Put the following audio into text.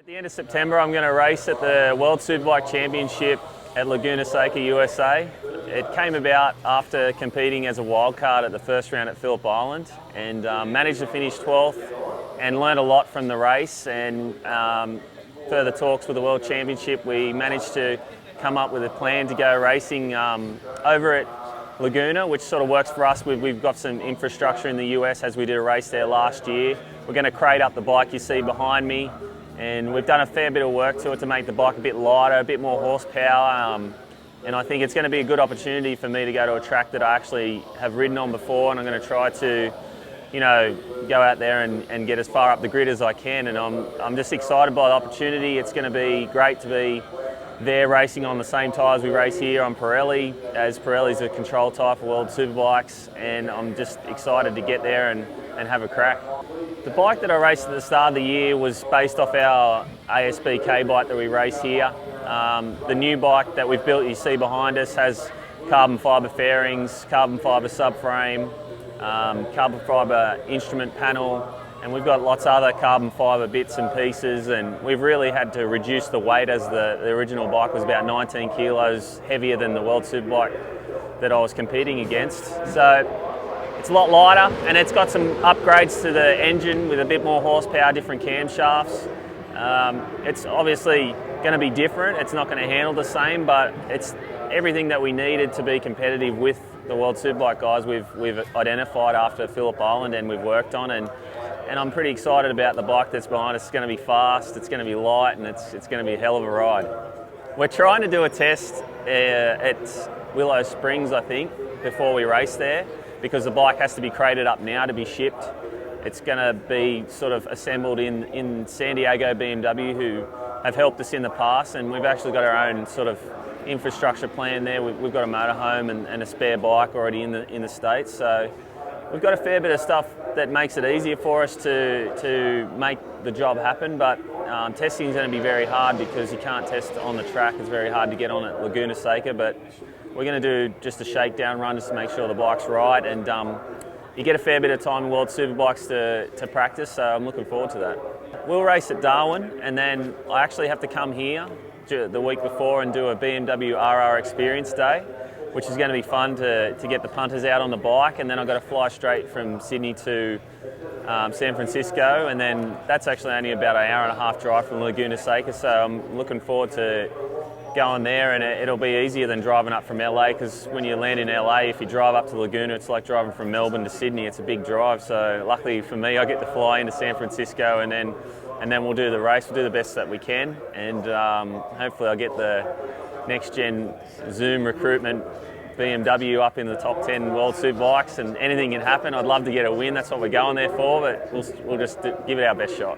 At the end of September, I'm going to race at the World Superbike Championship at Laguna Seca, USA. It came about after competing as a wildcard at the first round at Phillip Island, and managed to finish 12th and learned a lot from the race. And further talks with the World Championship, we managed to come up with a plan to go racing over at Laguna, which sort of works for us. We've got some infrastructure in the US as we did a race there last year. We're going to crate up the bike you see behind me, and we've done a fair bit of work to it to make the bike a bit lighter, a bit more horsepower, and I think it's going to be a good opportunity for me to go to a track that I actually have ridden on before, and I'm going to try to, you know, go out there and get as far up the grid as I can. And I'm just excited by the opportunity. It's going to be great to be there racing on the same tyres we race here on Pirelli, as Pirelli's a control tyre for World Superbikes, and I'm just excited to get there and have a crack. The bike that I raced at the start of the year was based off our ASBK bike that we race here. The new bike that we've built, you see behind us, has carbon fibre fairings, carbon fibre subframe, carbon fibre instrument panel, and we've got lots of other carbon fibre bits and pieces, and we've really had to reduce the weight, as the original bike was about 19 kilos heavier than the World Superbike that I was competing against. So it's a lot lighter, and it's got some upgrades to the engine with a bit more horsepower, different camshafts. It's obviously going to be different. It's not going to handle the same, but it's everything that we needed to be competitive with the World Superbike guys. We've identified after Phillip Island, and we've worked on, and I'm pretty excited about the bike that's behind us. It's going to be fast, it's going to be light, and it's going to be a hell of a ride. We're trying to do a test at Willow Springs, I think, before we race there, because the bike has to be crated up now to be shipped. It's going to be sort of assembled in San Diego BMW, who have helped us in the past, and we've actually got our own sort of infrastructure plan there. We've got a motorhome and a spare bike already in the States, so we've got a fair bit of stuff that makes it easier for us to make the job happen. But testing is going to be very hard because you can't test on the track. It's very hard to get on at Laguna Seca, but we're going to do just a shakedown run just to make sure the bike's right, and you get a fair bit of time in World Superbikes to practice, so I'm looking forward to that. We'll race at Darwin, and then I actually have to come here the week before and do a BMW RR Experience Day, which is going to be fun to get the punters out on the bike, and then I've got to fly straight from Sydney to San Francisco, and then that's actually only about an hour and a half drive from Laguna Seca, so I'm looking forward to going there, and it'll be easier than driving up from LA, because when you land in LA, if you drive up to Laguna, it's like driving from Melbourne to Sydney. It's a big drive, so luckily for me, I get to fly into San Francisco, and then we'll do the race. We'll do the best that we can, and hopefully I'll get the next gen Zoom recruitment BMW up in the top 10 World Superbikes, and anything can happen. I'd love to get a win. That's what we're going there for, but we'll just give it our best shot.